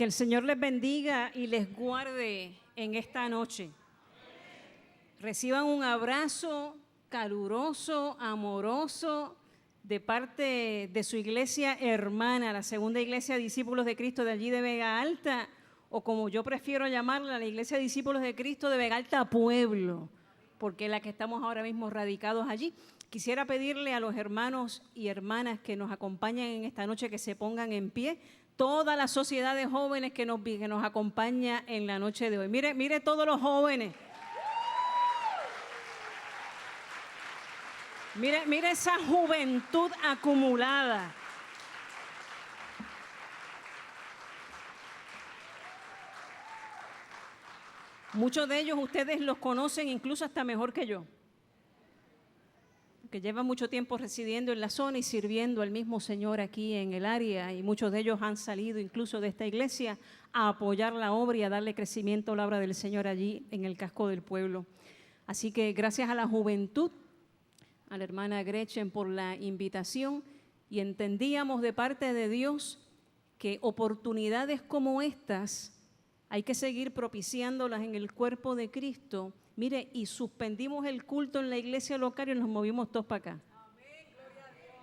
Que el Señor les bendiga y les guarde en esta noche. Reciban un abrazo caluroso, amoroso, de parte de su iglesia hermana, la Segunda Iglesia Discípulos de Cristo de allí de Vega Alta, o como yo prefiero llamarla, la Iglesia Discípulos de Cristo de Vega Alta Pueblo, porque es la que estamos ahora mismo radicados allí. Quisiera pedirle a los hermanos y hermanas que nos acompañan en esta noche que se pongan en pie. Toda la sociedad de jóvenes que nos acompaña en la noche de hoy. Mire todos los jóvenes. Mire esa juventud acumulada. Muchos de ellos ustedes los conocen incluso hasta mejor que yo, que llevan mucho tiempo residiendo en la zona y sirviendo al mismo Señor aquí en el área, y muchos de ellos han salido incluso de esta iglesia a apoyar la obra y a darle crecimiento a la obra del Señor allí en el casco del pueblo. Así que gracias a la juventud, a la hermana Gretchen por la invitación, y entendíamos de parte de Dios que oportunidades como estas hay que seguir propiciándolas en el cuerpo de Cristo. Mire, y suspendimos el culto en la iglesia local y nos movimos todos para acá. Amén, gloria a Dios.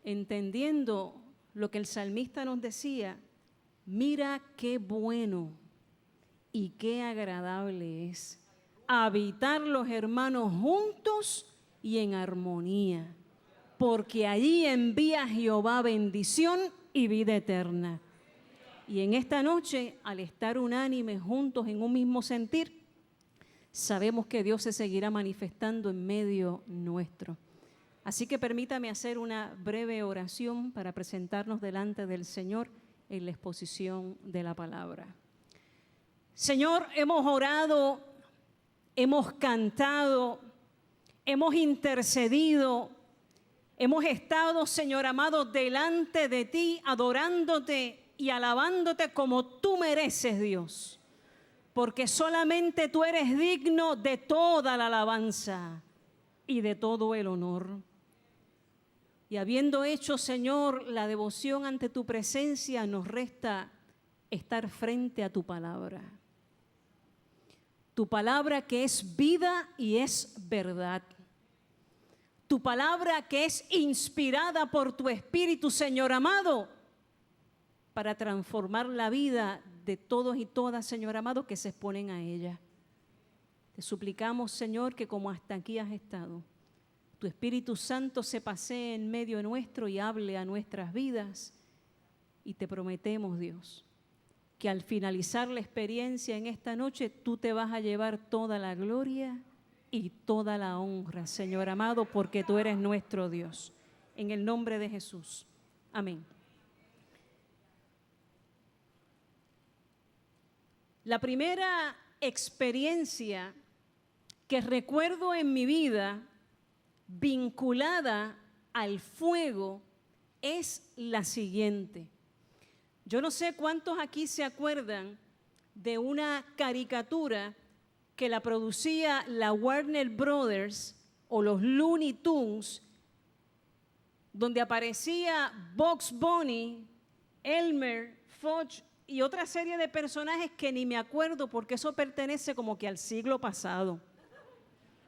Entendiendo lo que el salmista nos decía, mira qué bueno y qué agradable es habitar los hermanos juntos y en armonía, porque allí envía Jehová bendición y vida eterna. Y en esta noche, al estar unánimes juntos en un mismo sentir, sabemos que Dios se seguirá manifestando en medio nuestro. Así que permítame hacer una breve oración para presentarnos delante del Señor en la exposición de la palabra. Señor, hemos orado, hemos cantado, hemos intercedido, hemos estado, Señor amado, delante de ti, adorándote y alabándote como tú mereces, Dios, porque solamente tú eres digno de toda la alabanza y de todo el honor. Y habiendo hecho, Señor, la devoción ante tu presencia, nos resta estar frente a tu palabra. Tu palabra que es vida y es verdad. Tu palabra que es inspirada por tu Espíritu, Señor amado, para transformar la vida de todos y todas, Señor amado, que se exponen a ella. Te suplicamos, Señor, que como hasta aquí has estado, tu Espíritu Santo se pasee en medio nuestro y hable a nuestras vidas. Y te prometemos, Dios, que al finalizar la experiencia en esta noche, tú te vas a llevar toda la gloria y toda la honra, Señor amado, porque tú eres nuestro Dios. En el nombre de Jesús. Amén. La primera experiencia que recuerdo en mi vida vinculada al fuego es la siguiente. Yo no sé cuántos aquí se acuerdan de una caricatura que la producía la Warner Brothers o los Looney Tunes, donde aparecía Bugs Bunny, Elmer, Fudge y otra serie de personajes que ni me acuerdo porque eso pertenece como que al siglo pasado.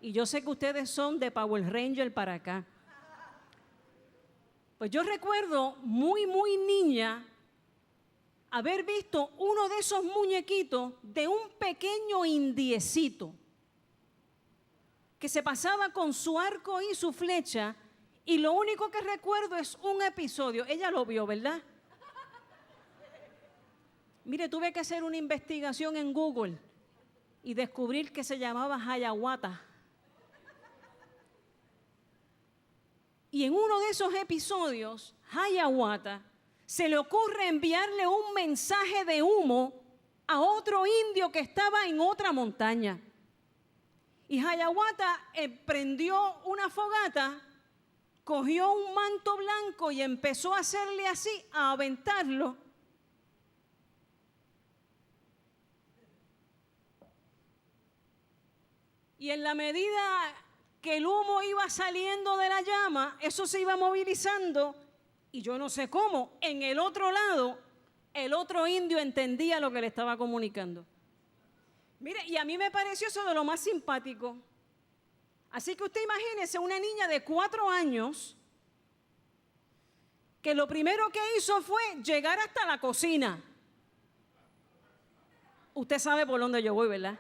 Y yo sé que ustedes son de Power Ranger para acá. Pues yo recuerdo muy niña haber visto uno de esos muñequitos de un pequeño indiecito que se pasaba con su arco y su flecha, y lo único que recuerdo es un episodio. Ella lo vio, ¿verdad? Mire, tuve que hacer una investigación en Google y descubrir que se llamaba Hiawatha. Y en uno de esos episodios, Hiawatha se le ocurre enviarle un mensaje de humo a otro indio que estaba en otra montaña. Y Hiawatha prendió una fogata, cogió un manto blanco y empezó a hacerle así, a aventarlo. Y en la medida que el humo iba saliendo de la llama, eso se iba movilizando Y yo no sé cómo, en el otro lado, el otro indio entendía lo que le estaba comunicando. Mire, y a mí me pareció eso de lo más simpático. Así que usted imagínese una niña de 4 años que lo primero que hizo fue llegar hasta la cocina. Usted sabe por dónde yo voy, ¿verdad?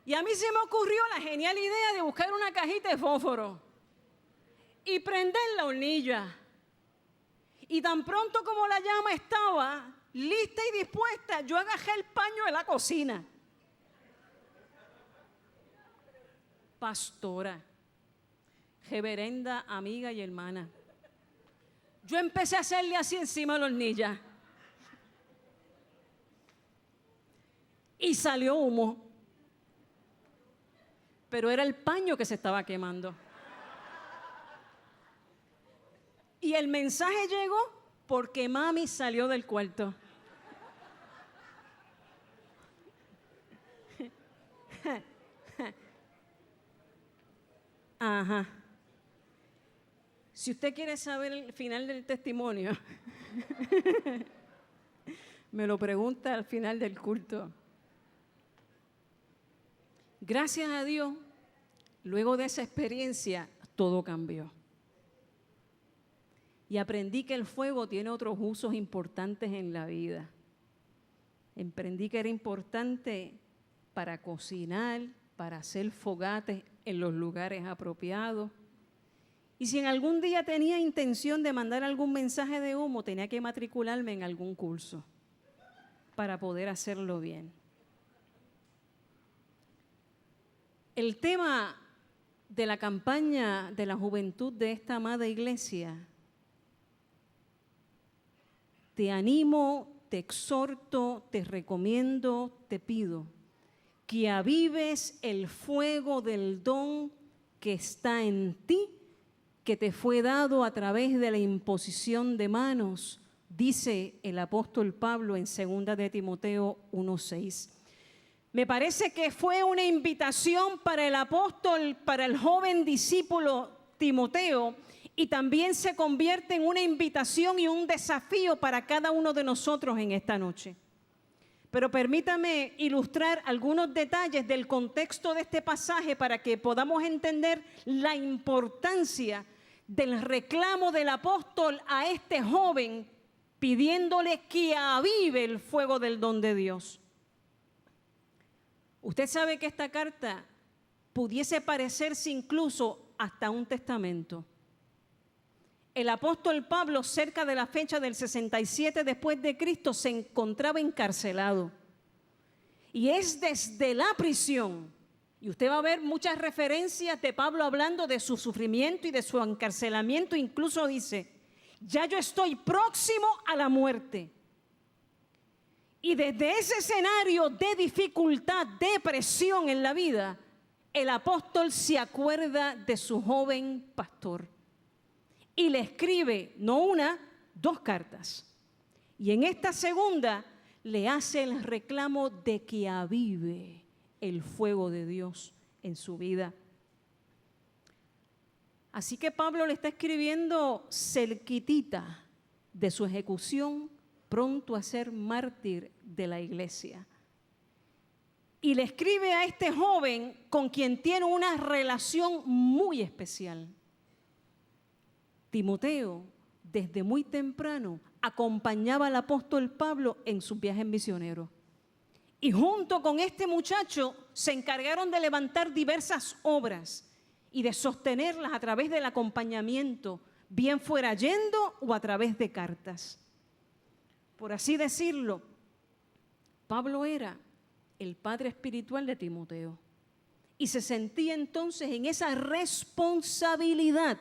Y a mí se me ocurrió la genial idea de buscar una cajita de fósforo y prender la hornilla. Y tan pronto como la llama estaba lista y dispuesta, yo agarré el paño de la cocina. Pastora, reverenda, amiga y hermana, yo empecé a hacerle así encima de la hornilla. Y salió humo. Pero era el paño que se estaba quemando. Y el mensaje llegó porque mami salió del cuarto. Ajá. Si usted quiere saber el final del testimonio, me lo pregunta al final del culto. Gracias a Dios, luego de esa experiencia, todo cambió. Y aprendí que el fuego tiene otros usos importantes en la vida. Aprendí que era importante para cocinar, para hacer fogates en los lugares apropiados. Y si en algún día tenía intención de mandar algún mensaje de humo, tenía que matricularme en algún curso para poder hacerlo bien. El tema de la campaña de la juventud de esta amada iglesia, te animo, te exhorto, te recomiendo, te pido que avives el fuego del don que está en ti, que te fue dado a través de la imposición de manos, dice el apóstol Pablo en 2 de Timoteo 1:6. Me parece que fue una invitación para el apóstol, para el joven discípulo Timoteo, y también se convierte en una invitación y un desafío para cada uno de nosotros en esta noche. Pero permítame ilustrar algunos detalles del contexto de este pasaje para que podamos entender la importancia del reclamo del apóstol a este joven, pidiéndole que avive el fuego del don de Dios. Usted sabe que esta carta pudiese parecerse incluso hasta un testamento. El apóstol Pablo, cerca de la fecha del 67 después de Cristo, se encontraba encarcelado. Y es desde la prisión, y usted va a ver muchas referencias de Pablo hablando de su sufrimiento y de su encarcelamiento. Incluso dice, ya yo estoy próximo a la muerte. Y desde ese escenario de dificultad, de presión en la vida, el apóstol se acuerda de su joven pastor y le escribe no una, 2 cartas. Y en esta segunda le hace el reclamo de que avive el fuego de Dios en su vida. Así que Pablo le está escribiendo cerquitita de su ejecución, pronto a ser mártir de la iglesia. Y le escribe a este joven con quien tiene una relación muy especial. Timoteo, desde muy temprano, acompañaba al apóstol Pablo en sus viajes misioneros. Y junto con este muchacho se encargaron de levantar diversas obras y de sostenerlas a través del acompañamiento, bien fuera yendo o a través de cartas. Por así decirlo, Pablo era el padre espiritual de Timoteo y se sentía entonces en esa responsabilidad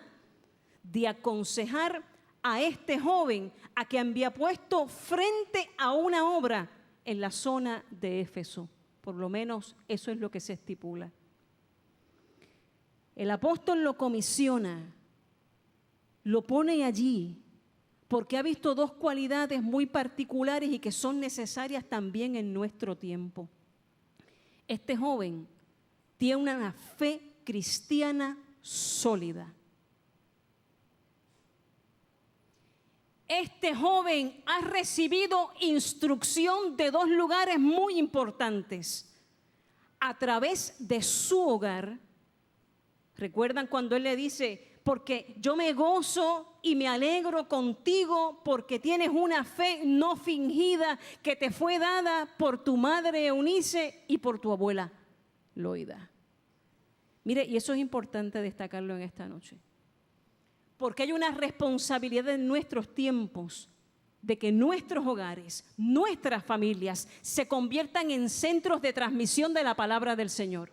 de aconsejar a este joven a quien había puesto frente a una obra en la zona de Éfeso. Por lo menos eso es lo que se estipula. El apóstol lo comisiona, lo pone allí, porque ha visto 2 cualidades muy particulares y que son necesarias también en nuestro tiempo. Este joven tiene una fe cristiana sólida. este joven ha recibido instrucción de dos lugares muy importantes. A través de su hogar. ¿Recuerdan cuando él le dice, porque yo me gozo y me alegro contigo porque tienes una fe no fingida que te fue dada por tu madre Eunice y por tu abuela Loida? Mire, y eso es importante destacarlo en esta noche. Porque hay una responsabilidad en nuestros tiempos de que nuestros hogares, nuestras familias se conviertan en centros de transmisión de la palabra del Señor.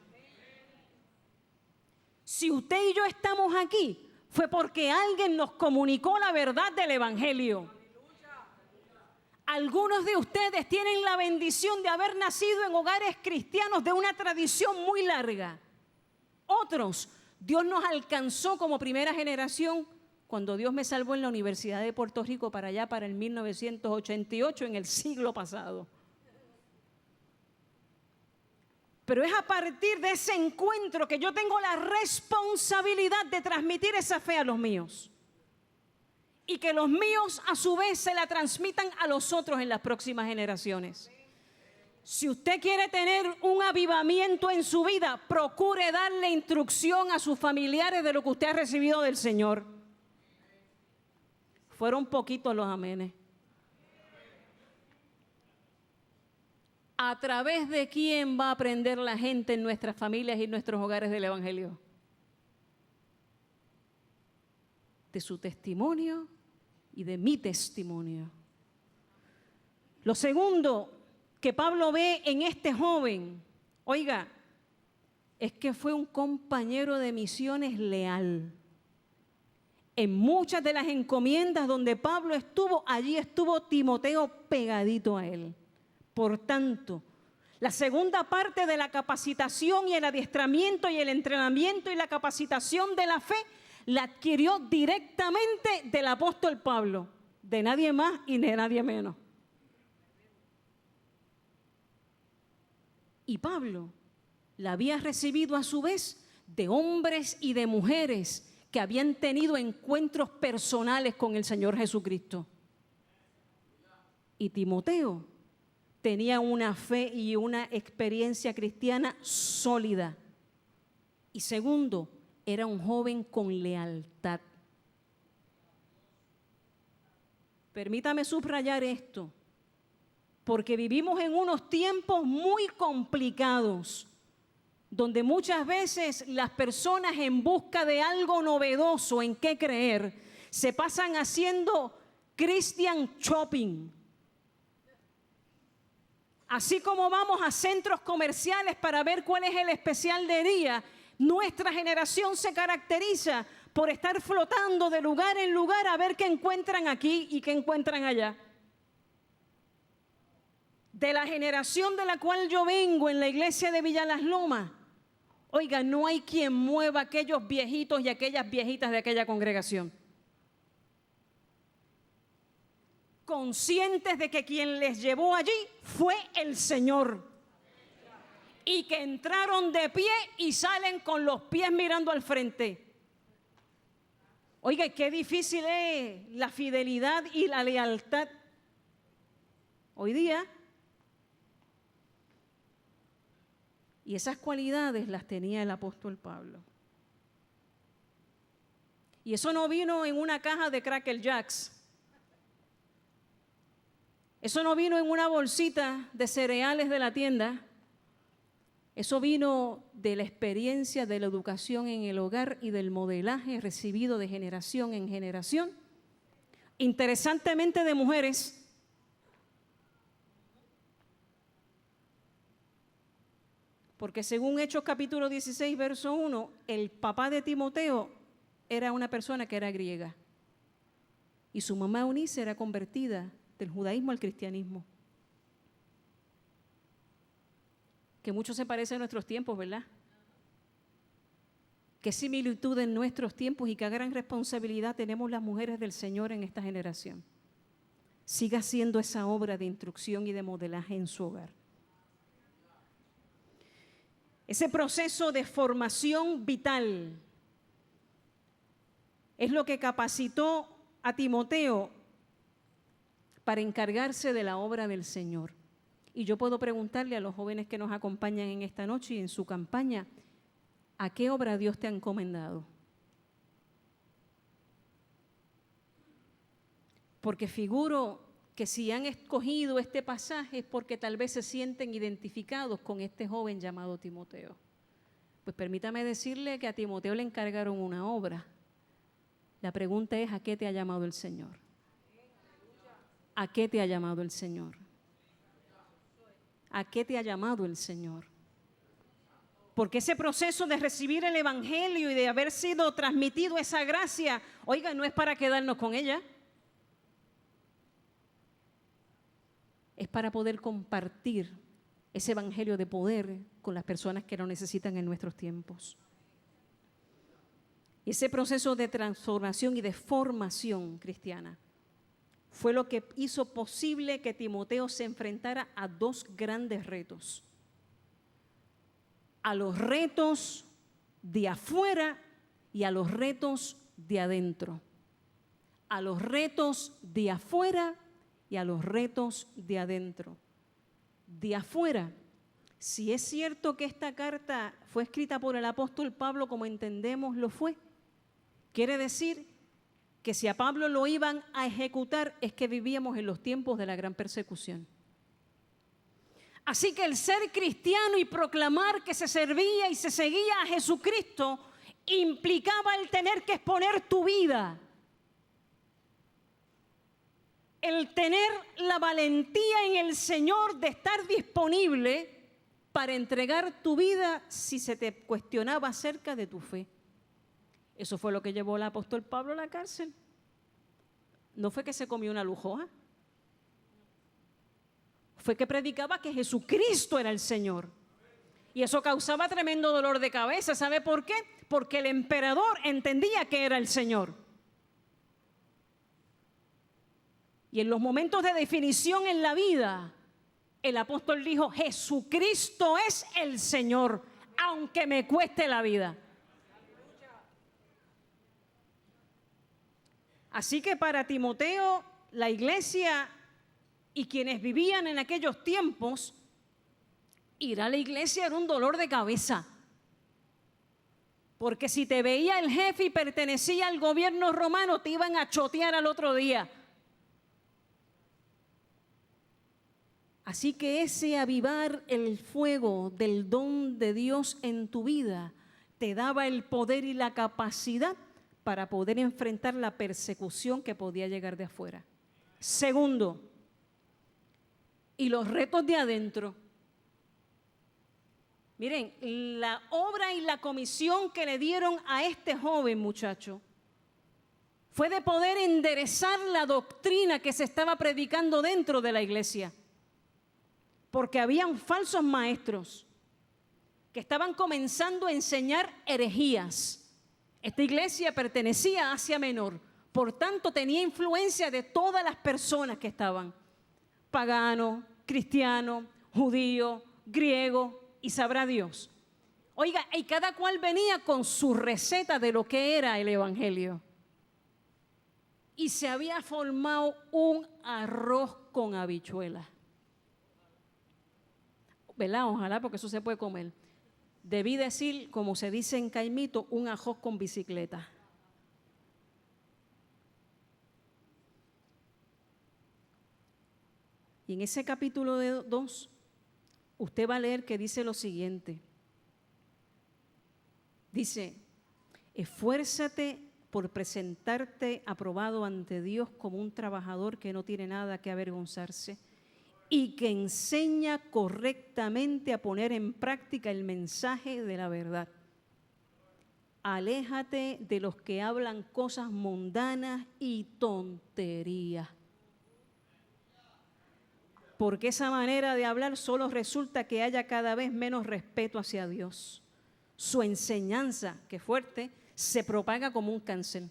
Si usted y yo estamos aquí, fue porque alguien nos comunicó la verdad del Evangelio. Algunos de ustedes tienen la bendición de haber nacido en hogares cristianos de una tradición muy larga. Otros, Dios nos alcanzó como primera generación cuando Dios me salvó en la Universidad de Puerto Rico para allá, para el 1988, en el siglo pasado. Pero es a partir de ese encuentro que yo tengo la responsabilidad de transmitir esa fe a los míos. Y que los míos a su vez se la transmitan a los otros en las próximas generaciones. Si usted quiere tener un avivamiento en su vida, procure darle instrucción a sus familiares de lo que usted ha recibido del Señor. Fueron poquitos los amenes. ¿A través de quién va a aprender la gente en nuestras familias y nuestros hogares del Evangelio? De su testimonio y de mi testimonio. Lo segundo que Pablo ve en este joven, oiga, es que fue un compañero de misiones leal. En muchas de las encomiendas donde Pablo estuvo, allí estuvo Timoteo pegadito a él. Por tanto, la segunda parte de la capacitación y el adiestramiento y el entrenamiento y la capacitación de la fe la adquirió directamente del apóstol Pablo, de nadie más y de nadie menos. Y Pablo la había recibido a su vez de hombres y de mujeres que habían tenido encuentros personales con el Señor Jesucristo. Y Timoteo tenía una fe y una experiencia cristiana sólida. Y segundo, era un joven con lealtad. Permítame subrayar esto, porque vivimos en unos tiempos muy complicados, donde muchas veces las personas en busca de algo novedoso en qué creer, se pasan haciendo Christian shopping. Así como vamos a centros comerciales para ver cuál es el especial de día, nuestra generación se caracteriza por estar flotando de lugar en lugar a ver qué encuentran aquí y qué encuentran allá. De la generación de la cual yo vengo en la iglesia de Villa Las Lomas, oiga, no hay quien mueva a aquellos viejitos y aquellas viejitas de aquella congregación. Conscientes de que quien les llevó allí fue el Señor. Y que entraron de pie y salen con los pies mirando al frente. Oiga, qué difícil es la fidelidad y la lealtad hoy día. Y esas cualidades las tenía el apóstol Pablo. Y eso no vino en una caja de Cracker Jacks. Eso no vino en una bolsita de cereales de la tienda. Eso vino de la experiencia de la educación en el hogar y del modelaje recibido de generación en generación. Interesantemente de mujeres. Porque según Hechos capítulo 16, verso 1, el papá de Timoteo era una persona que era griega. Y su mamá Eunice era convertida del judaísmo al cristianismo. Que mucho se parece a nuestros tiempos, ¿verdad? Qué similitud en nuestros tiempos y qué gran responsabilidad tenemos las mujeres del Señor en esta generación. Siga haciendo esa obra de instrucción y de modelaje en su hogar. Ese proceso de formación vital es lo que capacitó a Timoteo para encargarse de la obra del Señor. Y yo puedo preguntarle a los jóvenes que nos acompañan en esta noche y en su campaña, ¿a qué obra Dios te ha encomendado? Porque figuro que si han escogido este pasaje es porque tal vez se sienten identificados con este joven llamado Timoteo. Pues permítame decirle que a Timoteo le encargaron una obra. La pregunta es, ¿a qué te ha llamado el Señor? ¿A qué te ha llamado el Señor? ¿A qué te ha llamado el Señor? Porque ese proceso de recibir el Evangelio y de haber sido transmitido esa gracia, oiga, no es para quedarnos con ella. Es para poder compartir ese evangelio de poder con las personas que lo necesitan en nuestros tiempos. Y ese proceso de transformación y de formación cristiana fue lo que hizo posible que Timoteo se enfrentara a dos grandes retos. A los retos de afuera y a los retos de adentro. A los retos de afuera y a los retos de adentro. De afuera, si es cierto que esta carta fue escrita por el apóstol Pablo, como entendemos lo fue, quiere decir que si a Pablo lo iban a ejecutar es que vivíamos en los tiempos de la gran persecución. Así que el ser cristiano y proclamar que se servía y se seguía a Jesucristo implicaba el tener que exponer tu vida. El tener la valentía en el Señor de estar disponible para entregar tu vida si se te cuestionaba acerca de tu fe. Eso fue lo que llevó al apóstol Pablo a la cárcel. No fue que se comió una lujoa. Fue que predicaba que Jesucristo era el Señor. Y eso causaba tremendo dolor de cabeza. ¿Sabe por qué? Porque el emperador entendía que era el Señor. Y en los momentos de definición en la vida, el apóstol dijo, Jesucristo es el Señor, aunque me cueste la vida. Así que para Timoteo, la iglesia y quienes vivían en aquellos tiempos, ir a la iglesia era un dolor de cabeza. Porque si te veía el jefe y pertenecía al gobierno romano, te iban a chotear al otro día. Así que ese avivar el fuego del don de Dios en tu vida te daba el poder y la capacidad para poder enfrentar la persecución que podía llegar de afuera. Segundo, y los retos de adentro. Miren, la obra y la comisión que le dieron a este joven muchacho fue de poder enderezar la doctrina que se estaba predicando dentro de la iglesia. Porque habían falsos maestros que estaban comenzando a enseñar herejías. Esta iglesia pertenecía a Asia Menor, por tanto tenía influencia de todas las personas que estaban, pagano, cristiano, judío, griego, y sabrá Dios. Oiga, y cada cual venía con su receta de lo que era el evangelio. Y se había formado un arroz con habichuelas. ¿Verdad? Ojalá, porque eso se puede comer. Debí decir, como se dice en Caimito, un ajós con bicicleta. Y en ese capítulo 2, usted va a leer que dice lo siguiente. Dice, esfuérzate por presentarte aprobado ante Dios como un trabajador que no tiene nada que avergonzarse y que enseña correctamente a poner en práctica el mensaje de la verdad. Aléjate de los que hablan cosas mundanas y tonterías. Porque esa manera de hablar solo resulta que haya cada vez menos respeto hacia Dios. Su enseñanza, que es fuerte, se propaga como un cáncer.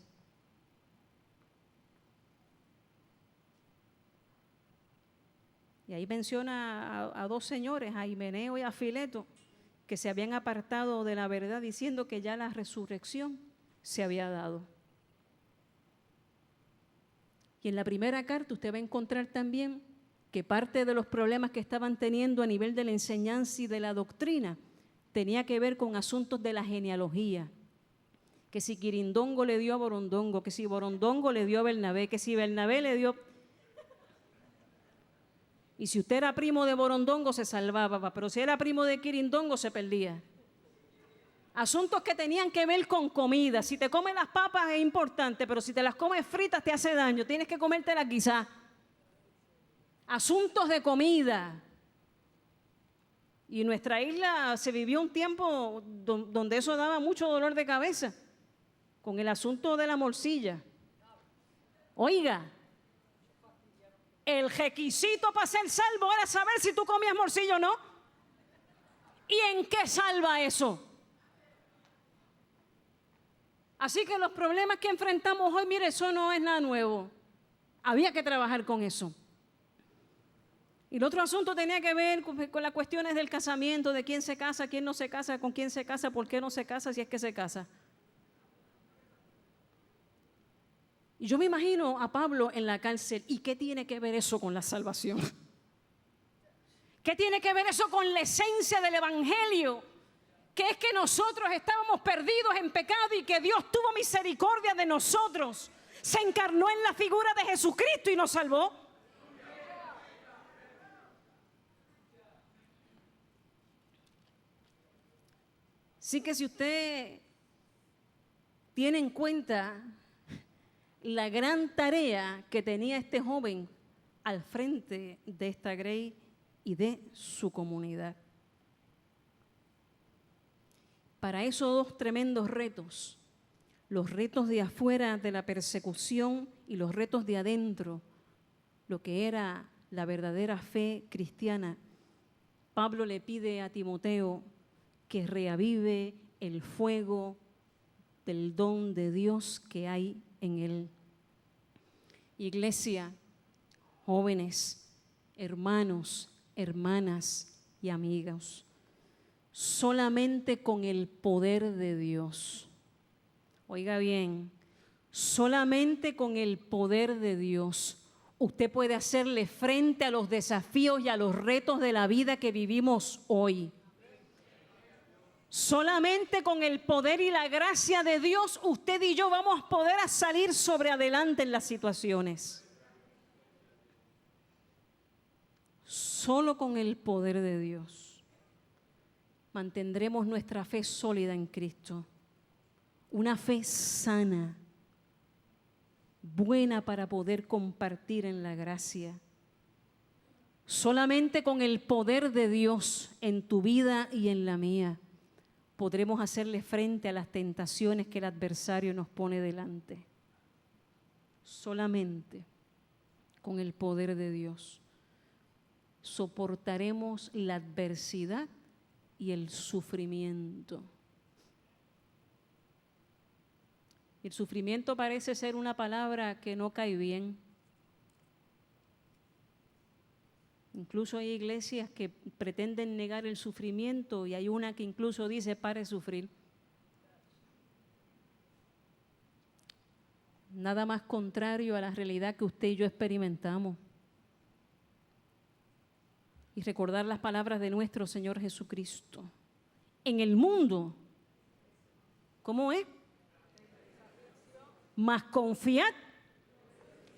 Y ahí menciona a dos señores, a Himeneo y a Fileto, que se habían apartado de la verdad diciendo que ya la resurrección se había dado. Y en la primera carta usted va a encontrar también que parte de los problemas que estaban teniendo a nivel de la enseñanza y de la doctrina tenía que ver con asuntos de la genealogía. Que si Quirindongo le dio a Borondongo, que si Borondongo le dio a Bernabé, que si Bernabé le dio... Y si usted era primo de Borondongo se salvaba, pero si era primo de Quirindongo se perdía. Asuntos que tenían que ver con comida. Si te comes las papas es importante, pero si te las comes fritas te hace daño. Tienes que comértelas quizás. Asuntos de comida. Y en nuestra isla se vivió un tiempo donde eso daba mucho dolor de cabeza, con el asunto de la morcilla. Oiga, el requisito para ser salvo era saber si tú comías morcilla o no. ¿Y en qué salva eso? Así que los problemas que enfrentamos hoy, mire, eso no es nada nuevo. Había que trabajar con eso. Y el otro asunto tenía que ver con las cuestiones del casamiento, de quién se casa, quién no se casa, con quién se casa, por qué no se casa, si es que se casa. Y yo me imagino a Pablo en la cárcel. ¿Y qué tiene que ver eso con la salvación? ¿Qué tiene que ver eso con la esencia del evangelio? Que es que nosotros estábamos perdidos en pecado y que Dios tuvo misericordia de nosotros. Se encarnó en la figura de Jesucristo y nos salvó. Así que si usted tiene en cuenta la gran tarea que tenía este joven al frente de esta Grey y de su comunidad. Para esos dos tremendos retos, los retos de afuera de la persecución y los retos de adentro, lo que era la verdadera fe cristiana, Pablo le pide a Timoteo que reavive el fuego del don de Dios que hay en él. Iglesia, jóvenes, hermanos, hermanas y amigos, solamente con el poder de Dios, oiga bien, solamente con el poder de Dios, usted puede hacerle frente a los desafíos y a los retos de la vida que vivimos hoy. Solamente con el poder y la gracia de Dios, usted y yo vamos a poder salir sobre adelante en las situaciones. Solo con el poder de Dios mantendremos nuestra fe sólida en Cristo. Una fe sana, buena para poder compartir en la gracia. Solamente con el poder de Dios en tu vida y en la mía podremos hacerle frente a las tentaciones que el adversario nos pone delante. Solamente con el poder de Dios soportaremos la adversidad y el sufrimiento. El sufrimiento parece ser una palabra que no cae bien. Incluso hay iglesias que pretenden negar el sufrimiento y hay una que incluso dice pare de sufrir. Nada más contrario a la realidad que usted y yo experimentamos. Y recordar las palabras de nuestro Señor Jesucristo. En el mundo, ¿cómo es? Mas confiad.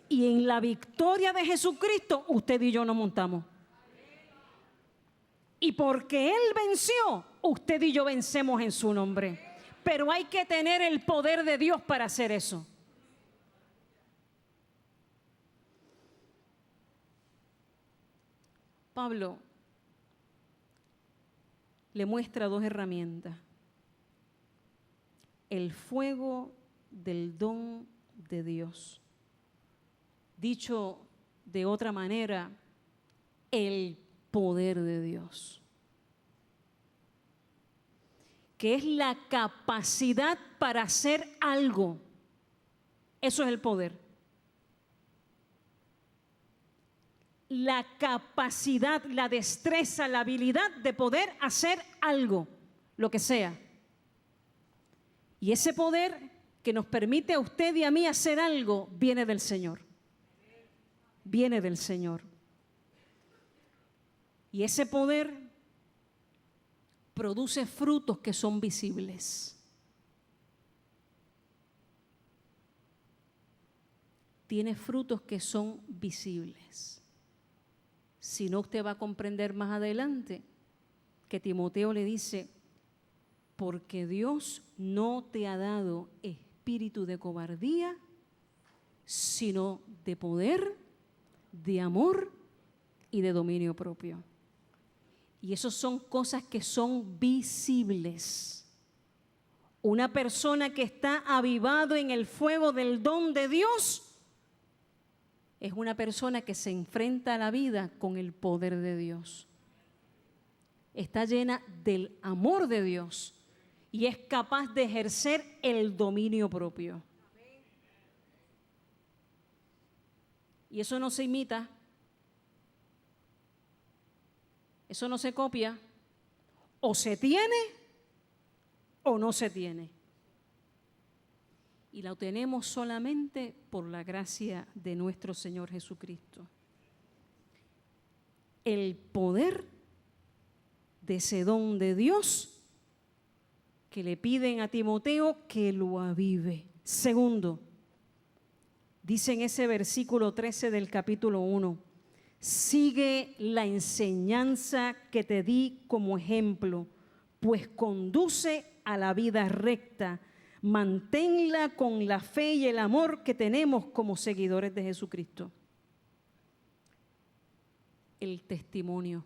Y en la victoria de Jesucristo, usted y yo nos montamos. Y porque Él venció, usted y yo vencemos en su nombre. Pero hay que tener el poder de Dios para hacer eso. Pablo le muestra dos herramientas. El fuego del don de Dios. Dicho de otra manera, el poder de Dios, que es la capacidad para hacer algo. Eso es el poder. La capacidad, la destreza, la habilidad de poder hacer algo, lo que sea. Y ese poder que nos permite a usted y a mí hacer algo, viene del Señor. viene del Señor. Y ese poder produce frutos que son visibles. Tiene frutos que son visibles. Si no, usted va a comprender más adelante que Timoteo le dice, porque Dios no te ha dado espíritu de cobardía, sino de poder, de amor y de dominio propio. Y eso son cosas que son visibles. Una persona que está avivado en el fuego del don de Dios es una persona que se enfrenta a la vida con el poder de Dios. Está llena del amor de Dios y es capaz de ejercer el dominio propio. Y eso no se imita, eso no se copia, o se tiene o no se tiene. Y la tenemos solamente por la gracia de nuestro Señor Jesucristo. El poder de ese don de Dios que le piden a Timoteo que lo avive. Segundo, dice en ese versículo 13 del capítulo 1, sigue la enseñanza que te di como ejemplo, pues conduce a la vida recta. Manténla con la fe y el amor que tenemos como seguidores de Jesucristo. El testimonio.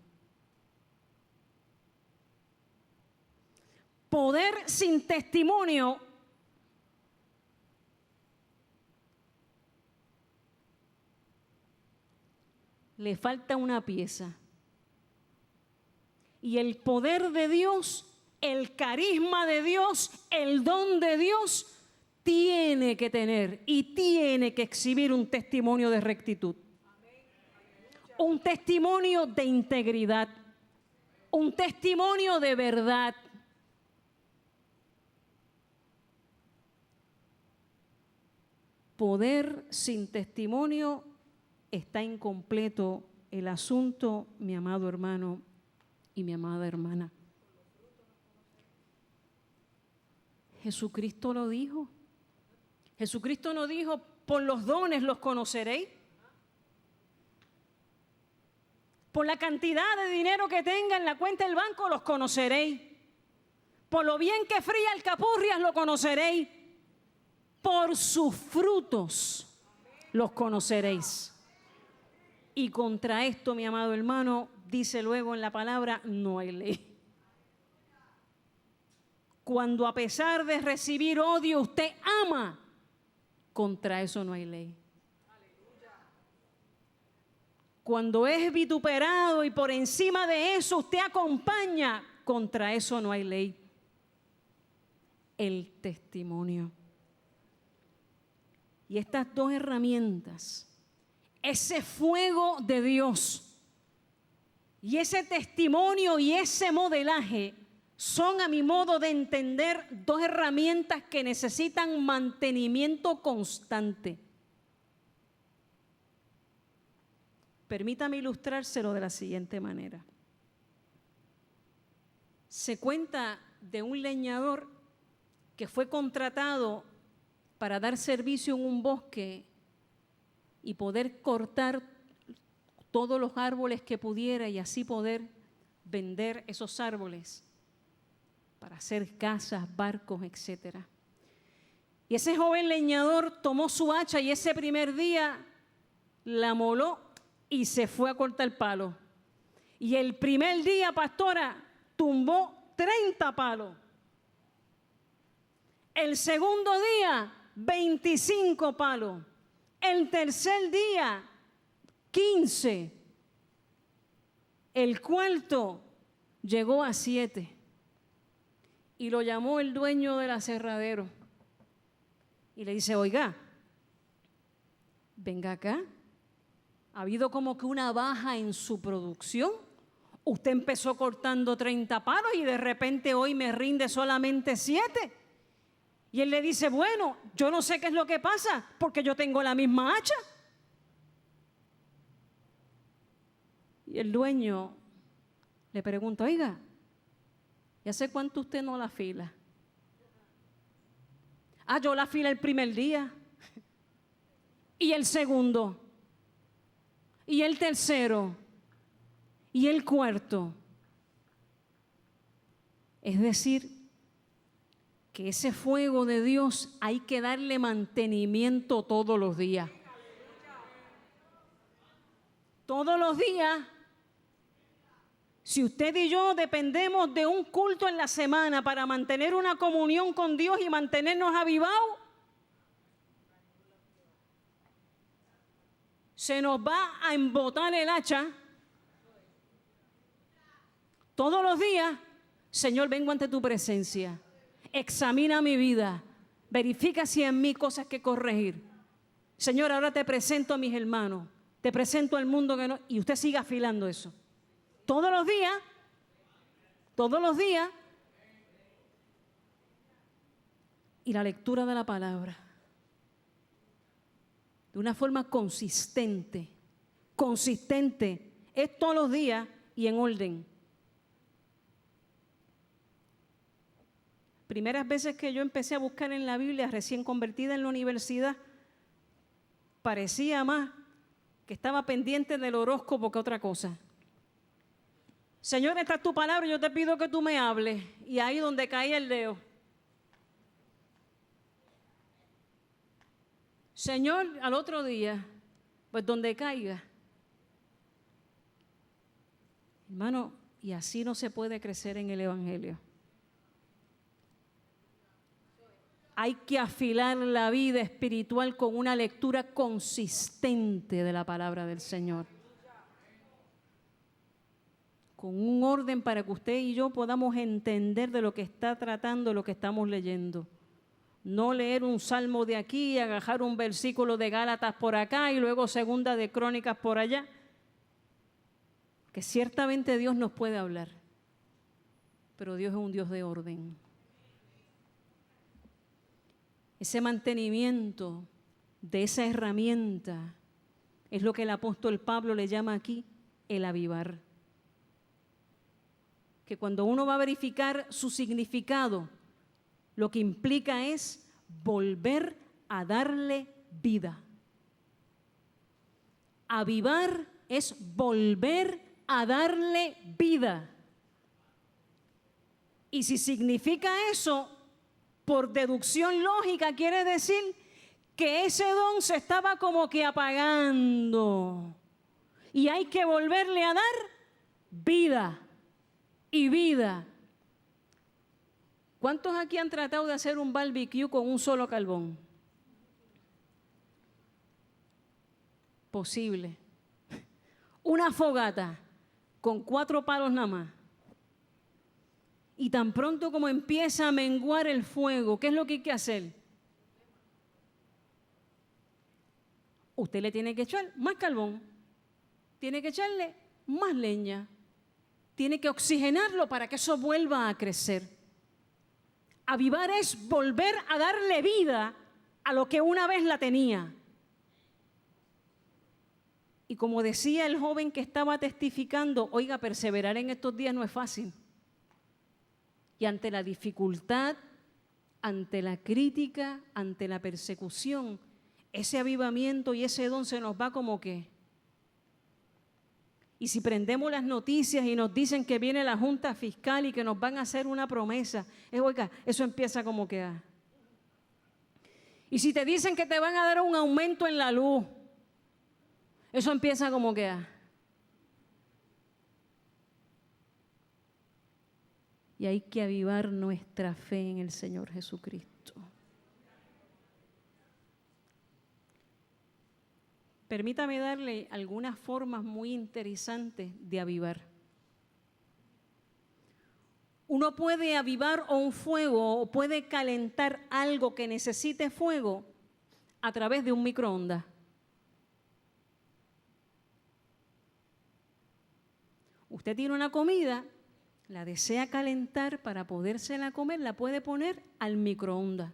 Poder sin testimonio le falta una pieza. Y el poder de Dios, el carisma de Dios, el don de Dios, tiene que tener y tiene que exhibir un testimonio de rectitud. Un testimonio de integridad. Un testimonio de verdad. Poder sin testimonio está incompleto el asunto, mi amado hermano y mi amada hermana. Jesucristo lo dijo. Jesucristo no dijo, por los dones los conoceréis. Por la cantidad de dinero que tenga en la cuenta del banco los conoceréis. Por lo bien que fría el capurrias lo conoceréis. Por sus frutos los conoceréis. Y contra esto, mi amado hermano, dice luego en la palabra, no hay ley. Cuando a pesar de recibir odio usted ama, contra eso no hay ley. Cuando es vituperado y por encima de eso usted acompaña, contra eso no hay ley. El testimonio. Y estas dos herramientas, ese fuego de Dios y ese testimonio y ese modelaje son, a mi modo de entender, dos herramientas que necesitan mantenimiento constante. Permítame ilustrárselo de la siguiente manera. Se cuenta de un leñador que fue contratado para dar servicio en un bosque y poder cortar todos los árboles que pudiera y así poder vender esos árboles para hacer casas, barcos, etc. Y ese joven leñador tomó su hacha y ese primer día la moló y se fue a cortar el palo. Y el primer día, pastora, tumbó 30 palos. El segundo día, 25 palos. El tercer día, 15. El cuarto llegó a 7. Y lo llamó el dueño del aserradero. Y le dice, oiga, venga acá. Ha habido como que una baja en su producción. Usted empezó cortando 30 palos y de repente hoy me rinde solamente 7. Y él le dice, bueno, yo no sé qué es lo que pasa porque yo tengo la misma hacha. Y el dueño le pregunta, oiga, ¿y hace cuánto usted no la fila? Yo la fila el primer día, y el segundo, y el tercero, y el cuarto. Es decir, que ese fuego de Dios hay que darle mantenimiento todos los días. Todos los días. Si usted y yo dependemos de un culto en la semana para mantener una comunión con Dios y mantenernos avivados, se nos va a embotar el hacha. Todos los días, Señor, vengo ante tu presencia. Examina mi vida. Verifica si en mí cosas que corregir. Señor, ahora te presento a mis hermanos. Te presento al mundo que no... Y usted siga afilando eso. Todos los días. Todos los días. Y la lectura de la palabra. De una forma consistente. Consistente. Es todos los días y en orden. Primeras veces que yo empecé a buscar en la Biblia, recién convertida en la universidad, parecía más que estaba pendiente del horóscopo que otra cosa. Señor, esta es tu palabra, yo te pido que tú me hables. Y ahí donde caía el dedo. Señor, al otro día, pues donde caiga. Hermano, y así no se puede crecer en el Evangelio. Hay que afilar la vida espiritual con una lectura consistente de la palabra del Señor. Con un orden para que usted y yo podamos entender de lo que está tratando, lo que estamos leyendo. No leer un salmo de aquí y agarrar un versículo de Gálatas por acá y luego segunda de Crónicas por allá. Que ciertamente Dios nos puede hablar, pero Dios es un Dios de orden. Ese mantenimiento de esa herramienta es lo que el apóstol Pablo le llama aquí el avivar. Que cuando uno va a verificar su significado, lo que implica es volver a darle vida. Avivar es volver a darle vida. Y si significa eso, por deducción lógica, quiere decir que ese don se estaba como que apagando. Y hay que volverle a dar vida y vida. ¿Cuántos aquí han tratado de hacer un barbecue con un solo carbón? Posible. Una fogata con 4 palos nada más. Y tan pronto como empieza a menguar el fuego, ¿qué es lo que hay que hacer? Usted le tiene que echar más carbón, tiene que echarle más leña, tiene que oxigenarlo para que eso vuelva a crecer. Avivar es volver a darle vida a lo que una vez la tenía. Y como decía el joven que estaba testificando, oiga, perseverar en estos días no es fácil. Y ante la dificultad, ante la crítica, ante la persecución, ese avivamiento y ese don se nos va como que. Y si prendemos las noticias y nos dicen que viene la Junta Fiscal y que nos van a hacer una promesa, oiga, eso empieza como que. Y si te dicen que te van a dar un aumento en la luz, eso empieza como que. Y hay que avivar nuestra fe en el Señor Jesucristo. Permítame darle algunas formas muy interesantes de avivar. Uno puede avivar un fuego o puede calentar algo que necesite fuego a través de un microondas. Usted tiene una comida, la desea calentar para podérsela comer, la puede poner al microondas.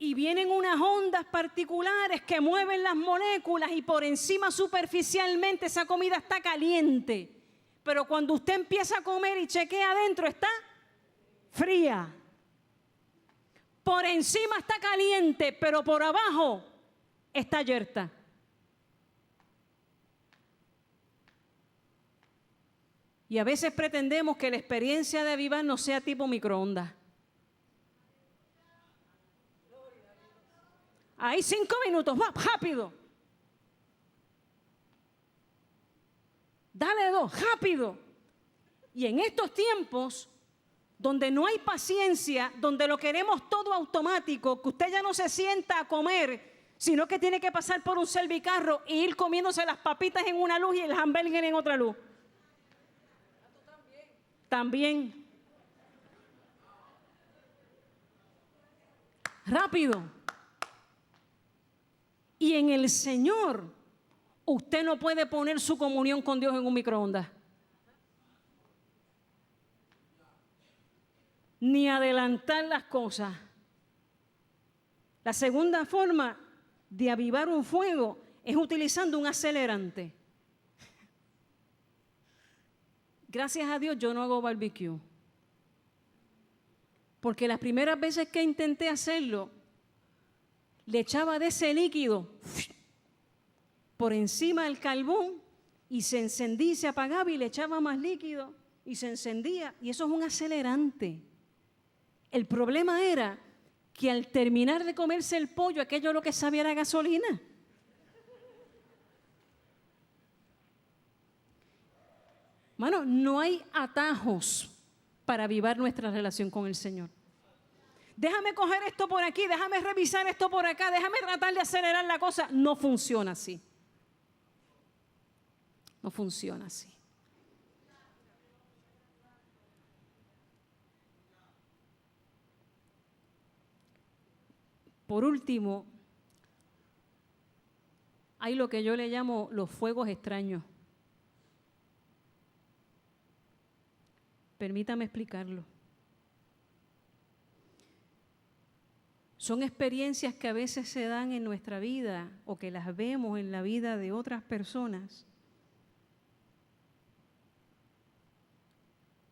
y vienen unas ondas particulares que mueven las moléculas y por encima superficialmente esa comida está caliente. Pero cuando usted empieza a comer y chequea adentro, está fría. Por encima está caliente, pero por abajo está yerta. Y a veces pretendemos que la experiencia de avivar no sea tipo microondas. Ahí 5 minutos, va, rápido. Dale 2, rápido. Y en estos tiempos, donde no hay paciencia, donde lo queremos todo automático, que usted ya no se sienta a comer, sino que tiene que pasar por un servicarro e ir comiéndose las papitas en una luz y el hamburger en otra luz. También. Rápido. Y en el Señor, usted no puede poner su comunión con Dios en un microondas. Ni adelantar las cosas. La segunda forma de avivar un fuego es utilizando un acelerante. Gracias a Dios yo no hago barbecue. Porque las primeras veces que intenté hacerlo, le echaba de ese líquido por encima del carbón y se encendía y se apagaba y le echaba más líquido y se encendía. Y eso es un acelerante. El problema era que al terminar de comerse el pollo, aquello lo que sabía era gasolina. Mano, no hay atajos para avivar nuestra relación con el Señor. Déjame coger esto por aquí, déjame revisar esto por acá, déjame tratar de acelerar la cosa. No funciona así. No funciona así. Por último, hay lo que yo le llamo los fuegos extraños. Permítame explicarlo. Son experiencias que a veces se dan en nuestra vida o que las vemos en la vida de otras personas,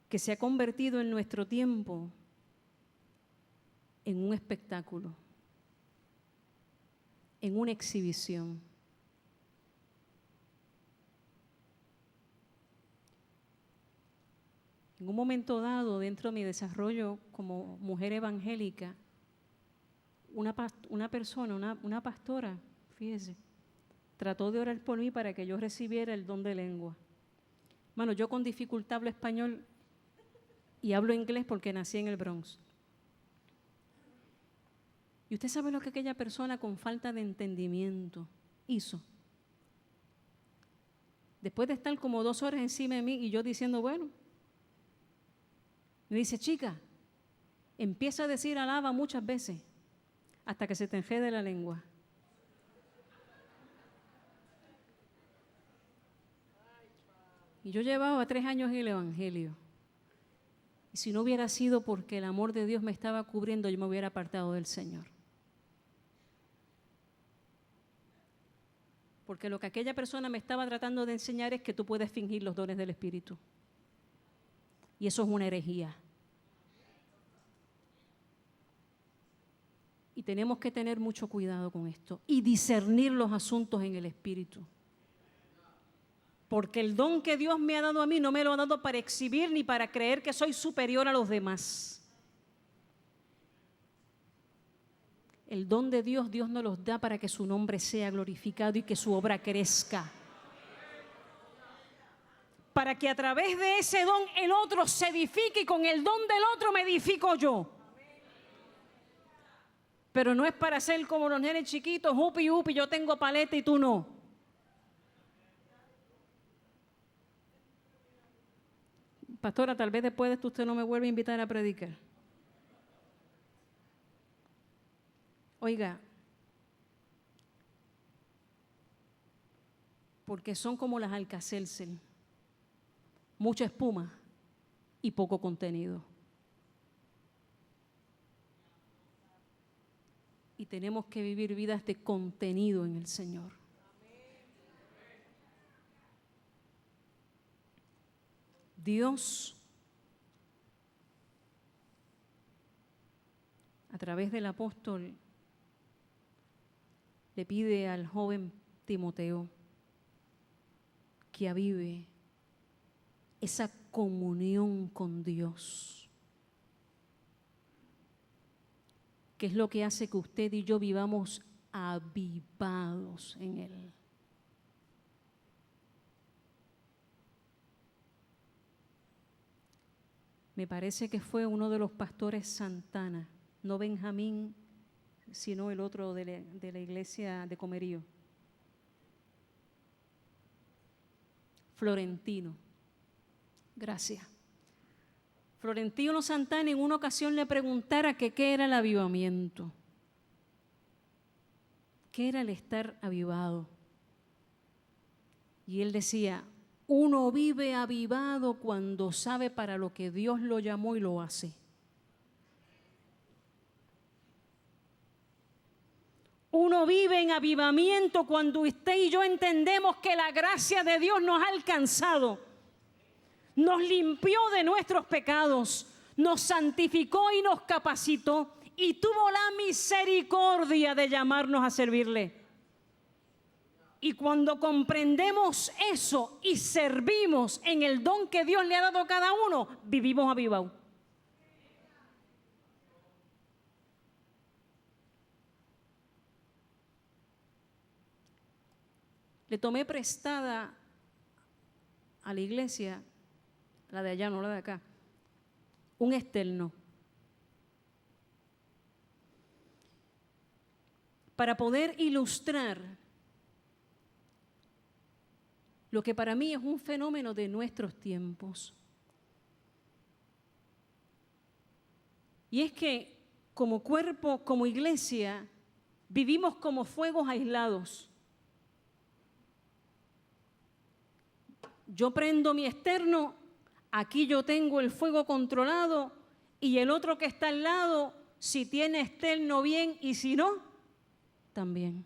que se ha convertido en nuestro tiempo en un espectáculo, en una exhibición. En un momento dado, dentro de mi desarrollo como mujer evangélica, una persona, una pastora, fíjese, trató de orar por mí para que yo recibiera el don de lengua. Bueno, yo con dificultad hablo español y hablo inglés porque nací en el Bronx. Y usted sabe lo que aquella persona con falta de entendimiento hizo. Después de estar como 2 horas encima de mí y yo diciendo, bueno, me dice, chica, empieza a decir alaba muchas veces hasta que se te enrede la lengua. Y yo llevaba 3 años en el Evangelio. Y si no hubiera sido porque el amor de Dios me estaba cubriendo, yo me hubiera apartado del Señor. Porque lo que aquella persona me estaba tratando de enseñar es que tú puedes fingir los dones del Espíritu. Y eso es una herejía. Y tenemos que tener mucho cuidado con esto y discernir los asuntos en el Espíritu. Porque el don que Dios me ha dado a mí no me lo ha dado para exhibir ni para creer que soy superior a los demás. El don de Dios, Dios nos los da para que su nombre sea glorificado y que su obra crezca. Para que a través de ese don el otro se edifique y con el don del otro me edifico yo. Pero no es para ser como los nenes chiquitos, upi, upi, yo tengo paleta y tú no. Pastora, tal vez después de esto usted no me vuelve a invitar a predicar. Oiga, porque son como las Alka-Seltzer, mucha espuma y poco contenido. tenemos que vivir vidas de contenido en el Señor. Dios, a través del apóstol, le pide al joven Timoteo que avive esa comunión con Dios, que es lo que hace que usted y yo vivamos avivados en Él. Me parece que fue uno de los pastores Santana, no Benjamín, sino el otro de la iglesia de Comerío, Florentino. Gracias. Florentino Santana en una ocasión le preguntara que qué era el avivamiento, qué era el estar avivado. Y él decía, uno vive avivado cuando sabe para lo que Dios lo llamó y lo hace. Uno vive en avivamiento cuando usted y yo entendemos que la gracia de Dios nos ha alcanzado, nos limpió de nuestros pecados, nos santificó y nos capacitó y tuvo la misericordia de llamarnos a servirle. Y cuando comprendemos eso y servimos en el don que Dios le ha dado a cada uno, vivimos avivados. Le tomé prestada a la iglesia, la de allá, no la de acá, un externo, para poder ilustrar lo que para mí es un fenómeno de nuestros tiempos. Y es que como cuerpo, como iglesia, vivimos como fuegos aislados. Yo prendo mi externo, aquí yo tengo el fuego controlado y el otro que está al lado, si tiene externo bien y si no, también.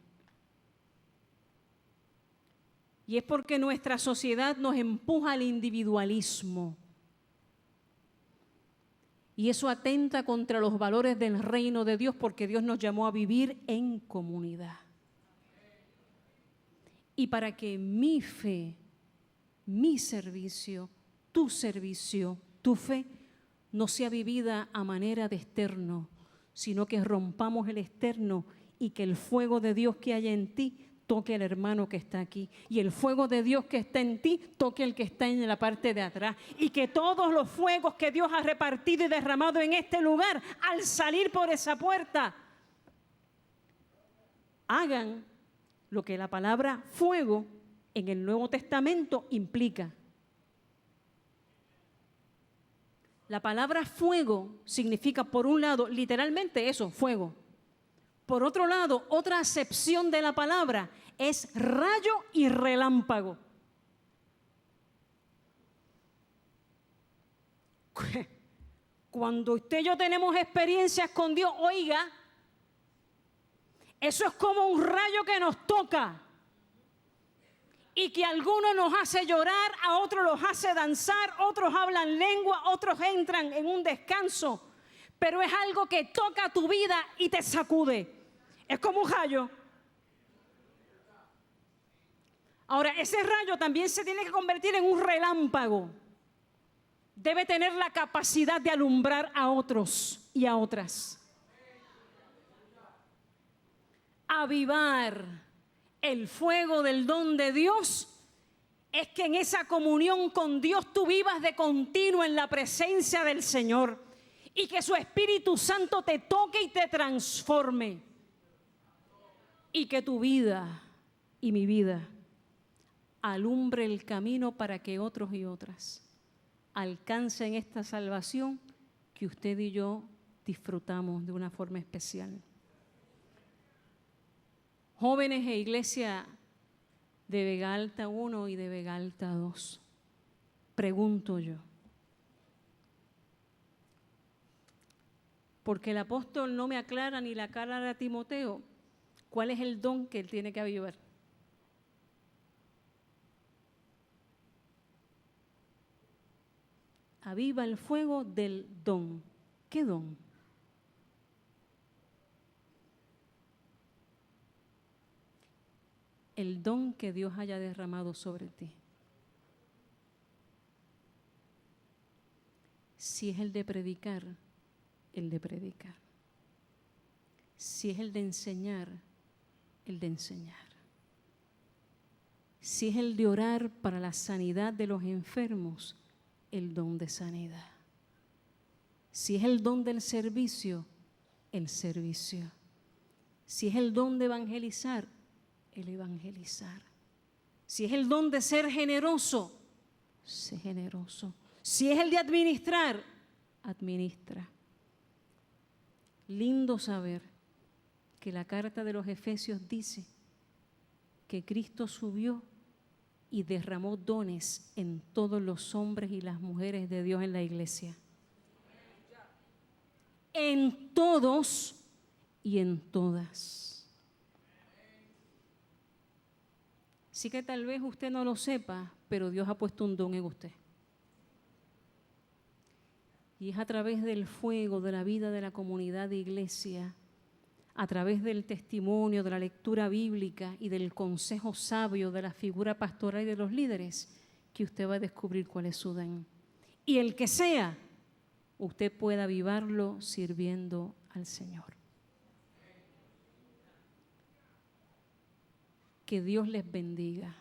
Y es porque nuestra sociedad nos empuja al individualismo. Y eso atenta contra los valores del reino de Dios porque Dios nos llamó a vivir en comunidad. Y para que mi fe, mi servicio, tu fe, no sea vivida a manera de externo, sino que rompamos el externo y que el fuego de Dios que haya en ti toque al hermano que está aquí. Y el fuego de Dios que está en ti toque al que está en la parte de atrás. Y que todos los fuegos que Dios ha repartido y derramado en este lugar, al salir por esa puerta, hagan lo que la palabra fuego en el Nuevo Testamento implica. La palabra fuego significa, por un lado, literalmente eso, fuego. Por otro lado, otra acepción de la palabra es rayo y relámpago. Cuando usted y yo tenemos experiencias con Dios, oiga, eso es como un rayo que nos toca y que a algunos nos hace llorar, a otros los hace danzar, otros hablan lengua, otros entran en un descanso, pero es algo que toca tu vida y te sacude. Es como un rayo. Ahora, ese rayo también se tiene que convertir en un relámpago. Debe tener la capacidad de alumbrar a otros y a otras. Avivar el fuego del don de Dios es que en esa comunión con Dios tú vivas de continuo en la presencia del Señor y que su Espíritu Santo te toque y te transforme. Y que tu vida y mi vida alumbre el camino para que otros y otras alcancen esta salvación que usted y yo disfrutamos de una forma especial. Jóvenes e iglesia de Vega Alta 1 y de Vega Alta 2, pregunto yo, porque el apóstol no me aclara ni le aclara a Timoteo cuál es el don que él tiene que avivar. Aviva el fuego del don. ¿Qué don? El don que Dios haya derramado sobre ti. Si es el de predicar, el de predicar. Si es el de enseñar, el de enseñar. Si es el de orar para la sanidad de los enfermos, el don de sanidad. Si es el don del servicio, el servicio. Si es el don de evangelizar, el evangelizar. Si es el don de ser generoso, sé generoso. Si es el de administrar, administra. Lindo saber que la carta de los Efesios dice que Cristo subió y derramó dones en todos los hombres y las mujeres de Dios en la iglesia. En todos y en todas. Sí que tal vez usted no lo sepa, pero Dios ha puesto un don en usted. Y es a través del fuego de la vida de la comunidad de iglesia, a través del testimonio, de la lectura bíblica y del consejo sabio de la figura pastoral y de los líderes, que usted va a descubrir cuál es su don. Y el que sea, usted pueda avivarlo sirviendo al Señor. Que Dios les bendiga,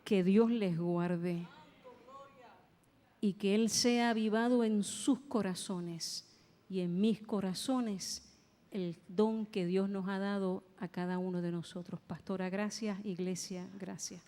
que Dios les guarde y que Él sea avivado en sus corazones y en mis corazones el don que Dios nos ha dado a cada uno de nosotros. Pastora, gracias. Iglesia, gracias.